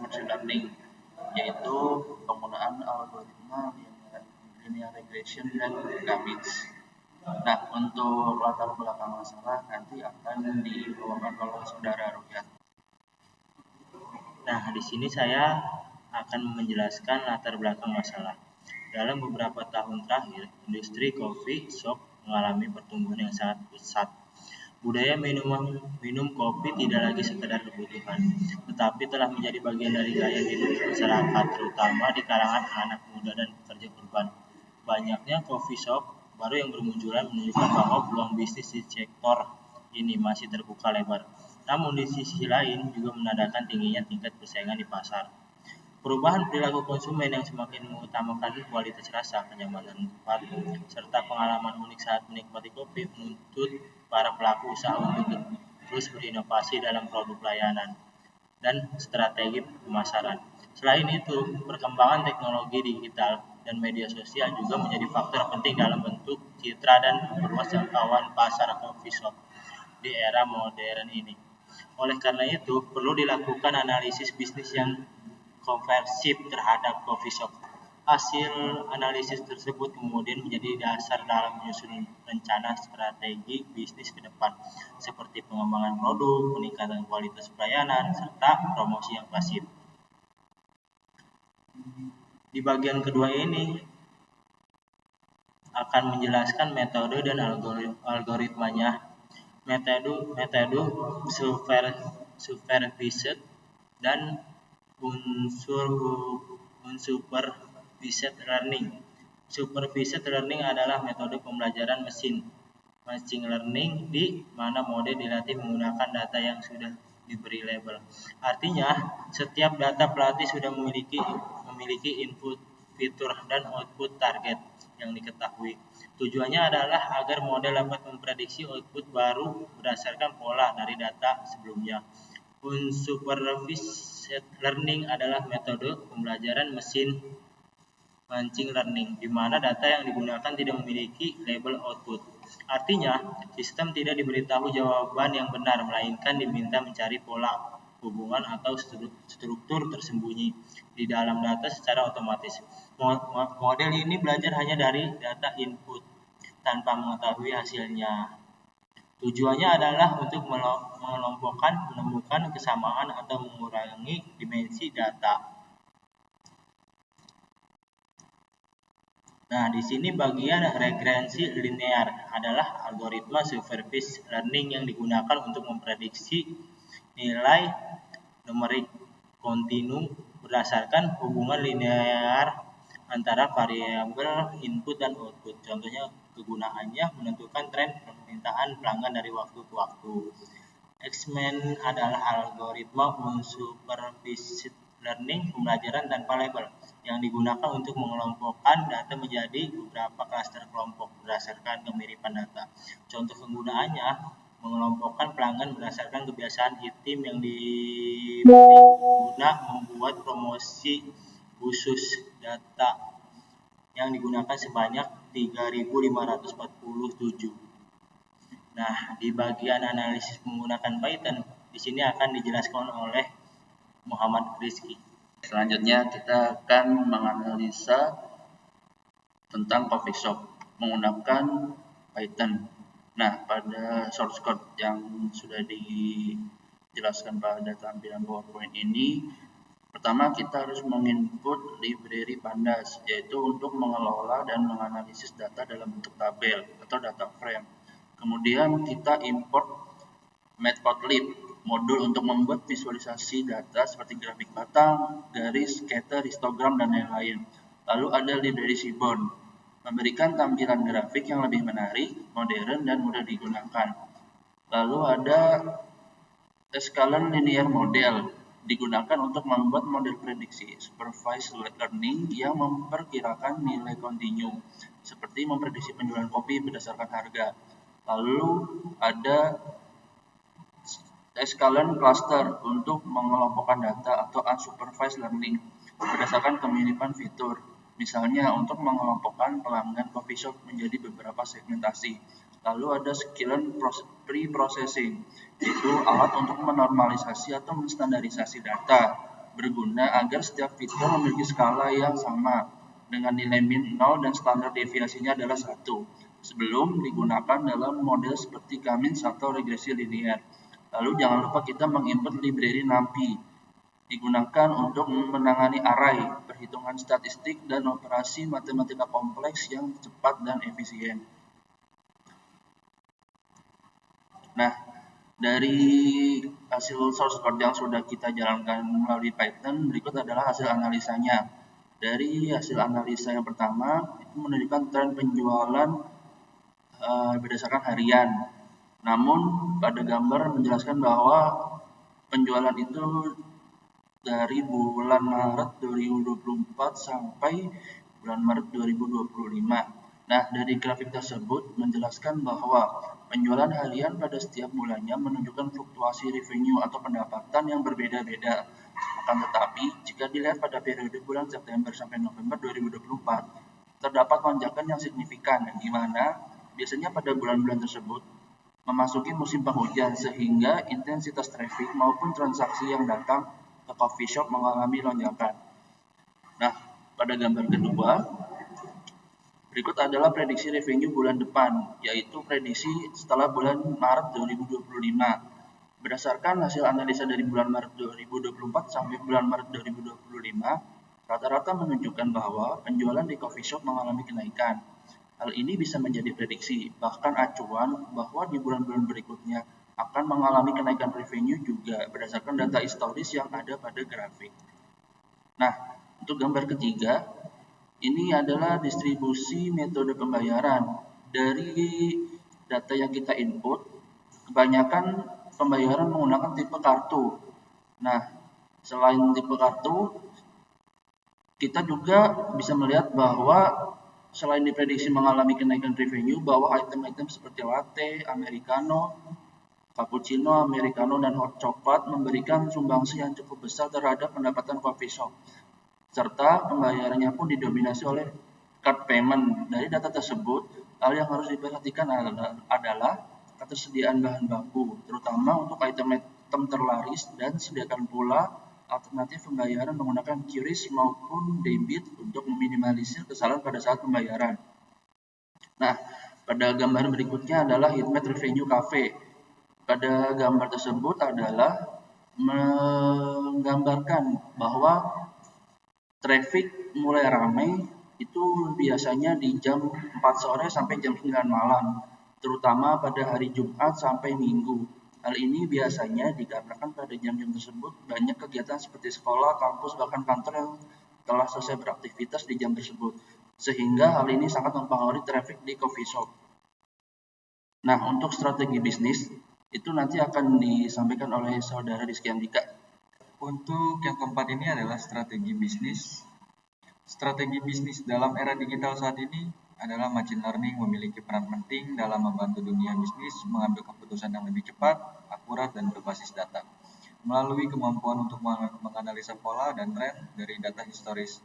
machine learning, yaitu penggunaan algoritma linear regression dan graphics. Nah, untuk latar belakang masalah nanti akan dibawakan oleh saudara Ruhyat. Nah, di sini saya akan menjelaskan latar belakang masalah. Dalam beberapa tahun terakhir, industri coffee shop mengalami pertumbuhan yang sangat pesat. Budaya minum kopi tidak lagi sekedar kebutuhan, tetapi telah menjadi bagian dari gaya hidup masyarakat, terutama di kalangan anak muda dan pekerja urban. Banyaknya coffee shop baru yang bermunculan menunjukkan bahwa peluang bisnis di sektor ini masih terbuka lebar. Namun di sisi lain juga menandakan tingginya tingkat persaingan di pasar. Perubahan perilaku konsumen yang semakin mengutamakan kualitas rasa, kenyamanan tempat, serta pengalaman unik saat menikmati kopi menuntut para pelaku usaha untuk terus berinovasi dalam produk layanan dan strategi pemasaran. Selain itu, perkembangan teknologi digital dan media sosial juga menjadi faktor penting dalam bentuk citra dan memperluas jangkauan pasar coffee shop di era modern ini. Oleh karena itu, perlu dilakukan analisis bisnis yang komprehensif terhadap coffee shop. Hasil analisis tersebut kemudian menjadi dasar dalam menyusun rencana strategi bisnis ke depan, seperti pengembangan produk, peningkatan kualitas pelayanan, serta promosi yang pasif. Di bagian kedua ini akan menjelaskan metode dan algoritmanya. Metode supervised dan unsupervised learning. Supervised learning adalah metode pembelajaran machine learning di mana model dilatih menggunakan data yang sudah diberi label. Artinya, setiap data pelatih sudah memiliki input, fitur, dan output target yang diketahui. Tujuannya adalah agar model dapat memprediksi output baru berdasarkan pola dari data sebelumnya. Unsupervised learning adalah metode pembelajaran machine learning, di mana data yang digunakan tidak memiliki label output. Artinya, sistem tidak diberitahu jawaban yang benar, melainkan diminta mencari pola, hubungan, atau struktur tersembunyi di dalam data secara otomatis. Model ini belajar hanya dari data input, tanpa mengetahui hasilnya. Tujuannya adalah untuk mengelompokkan, menemukan kesamaan, atau mengurangi dimensi data. Nah, di sini bagian regressi linear adalah algoritma supervised learning yang digunakan untuk memprediksi nilai numerik kontinu berdasarkan hubungan linear antara variabel input dan output. Contohnya, kegunaannya menentukan tren permintaan pelanggan dari waktu ke waktu. X-Men adalah algoritma unsupervised learning pembelajaran tanpa label yang digunakan untuk mengelompokkan data menjadi beberapa klaster kelompok berdasarkan kemiripan data. Contoh penggunaannya mengelompokkan pelanggan berdasarkan kebiasaan item yang dipilih guna membuat promosi khusus. Data yang digunakan sebanyak 3.547. Nah, di bagian analisis menggunakan Python, di sini akan dijelaskan oleh Muhammad Rizky. Selanjutnya kita akan menganalisa tentang coffee shop menggunakan Python. Nah, pada source code yang sudah dijelaskan pada tampilan PowerPoint ini, pertama kita harus menginput library pandas, yaitu untuk mengelola dan menganalisis data dalam bentuk tabel atau data frame. Kemudian kita import matplotlib, modul untuk membuat visualisasi data seperti grafik batang, garis, scatter, histogram, dan lain-lain. Lalu ada library seaborn, memberikan tampilan grafik yang lebih menarik, modern, dan mudah digunakan. Lalu ada Scalene linear model, digunakan untuk membuat model prediksi supervised learning yang memperkirakan nilai kontinu, seperti memprediksi penjualan kopi berdasarkan harga. Lalu ada Scalene cluster untuk mengelompokkan data atau unsupervised learning berdasarkan kemiripan fitur. Misalnya untuk mengelompokkan pelanggan coffee shop menjadi beberapa segmentasi. Lalu ada Scalene pre-processing, yaitu alat untuk menormalisasi atau menstandarisasi data berguna agar setiap fitur memiliki skala yang sama dengan nilai min 0 dan standar deviasinya adalah 1 sebelum digunakan dalam model seperti K-means atau regresi linear. Lalu jangan lupa kita menginput library NumPy digunakan untuk menangani array, perhitungan statistik, dan operasi matematika kompleks yang cepat dan efisien. Nah, dari hasil source code yang sudah kita jalankan melalui Python, berikut adalah hasil analisanya. Dari hasil analisa yang pertama, itu menunjukkan tren penjualan berdasarkan harian. Namun, pada gambar menjelaskan bahwa penjualan itu dari bulan Maret 2024 sampai bulan Maret 2025. Nah, dari grafik tersebut menjelaskan bahwa penjualan harian pada setiap bulannya menunjukkan fluktuasi revenue atau pendapatan yang berbeda-beda. Akan tetapi, jika dilihat pada periode bulan September sampai November 2024, terdapat lonjakan yang signifikan, di mana biasanya pada bulan-bulan tersebut memasuki musim penghujan sehingga intensitas traffic maupun transaksi yang datang ke coffee shop mengalami lonjakan. Nah, pada gambar kedua, berikut adalah prediksi revenue bulan depan, yaitu prediksi setelah bulan Maret 2025. Berdasarkan hasil analisa dari bulan Maret 2024 sampai bulan Maret 2025, rata-rata menunjukkan bahwa penjualan di coffee shop mengalami kenaikan. Hal ini bisa menjadi prediksi, bahkan acuan bahwa di bulan-bulan berikutnya akan mengalami kenaikan revenue juga berdasarkan data historis yang ada pada grafik. Nah, untuk gambar ketiga, ini adalah distribusi metode pembayaran. Dari data yang kita input, kebanyakan pembayaran menggunakan tipe kartu. Nah, selain tipe kartu, kita juga bisa melihat bahwa selain diprediksi mengalami kenaikan revenue, bahwa item-item seperti latte, americano, cappuccino, americano, dan hot chocolate memberikan sumbangsi yang cukup besar terhadap pendapatan coffee shop. Serta pembayarannya pun didominasi oleh card payment. Dari data tersebut, hal yang harus diperhatikan adalah ketersediaan bahan baku, terutama untuk item-item terlaris, dan sediakan pula alternatif pembayaran menggunakan QRIS maupun debit untuk meminimalisir kesalahan pada saat pembayaran. Nah, pada gambar berikutnya adalah heatmap revenue cafe. Pada gambar tersebut adalah menggambarkan bahwa traffic mulai ramai itu biasanya di jam 4 sore sampai jam 9 malam, terutama pada hari Jumat sampai Minggu. Hal ini biasanya dikarenakan pada jam-jam tersebut banyak kegiatan seperti sekolah, kampus, bahkan kantor yang telah selesai beraktivitas di jam tersebut, sehingga hal ini sangat mempengaruhi traffic di coffee shop. Nah, untuk strategi bisnis, itu nanti akan disampaikan oleh saudara Rizky Andika. Untuk yang keempat ini adalah strategi bisnis. Strategi bisnis dalam era digital saat ini adalah machine learning memiliki peran penting dalam membantu dunia bisnis mengambil keputusan yang lebih cepat, akurat, dan berbasis data. Melalui kemampuan untuk menganalisa pola dan tren dari data historis,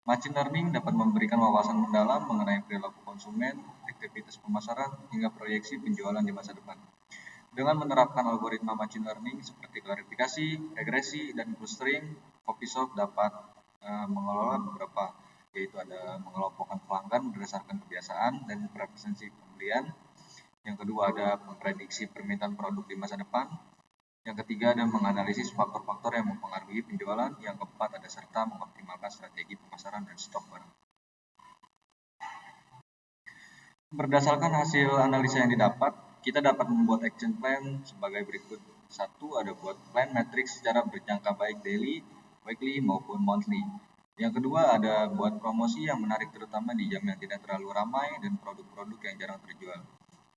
machine learning dapat memberikan wawasan mendalam mengenai perilaku konsumen, aktivitas pemasaran, hingga proyeksi penjualan di masa depan. Dengan menerapkan algoritma machine learning seperti klarifikasi, regresi, dan clustering, coffee shop dapat mengelola beberapa, yaitu ada mengelompokkan pelanggan berdasarkan kebiasaan dan preferensi pembelian. Yang kedua ada memprediksi permintaan produk di masa depan. Yang ketiga ada menganalisis faktor-faktor yang mempengaruhi penjualan. Yang keempat ada serta mengoptimalkan strategi pemasaran dan stok barang. Berdasarkan hasil analisa yang didapat, kita dapat membuat action plan sebagai berikut. Satu, ada buat plan matrix secara berjangka baik daily, weekly, maupun monthly. Yang kedua, ada buat promosi yang menarik terutama di jam yang tidak terlalu ramai dan produk-produk yang jarang terjual.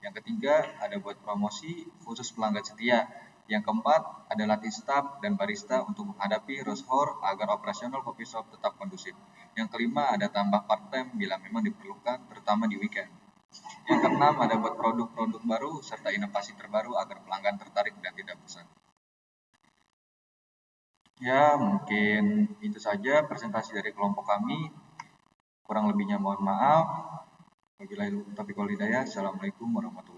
Yang ketiga, ada buat promosi khusus pelanggan setia. Yang keempat, ada latih staff dan barista untuk menghadapi rush hour agar operasional coffee shop tetap kondusif. Yang kelima, ada tambah part-time bila memang diperlukan, terutama di weekend. Yang keenam, ada buat produk-produk baru serta inovasi terbaru agar pelanggan tertarik dan tidak bosan. Ya, mungkin itu saja presentasi dari kelompok kami. Kurang lebihnya mohon maaf. Wabillahi taufiq wal hidayah. Assalamualaikum warahmatullahi wabarakatuh.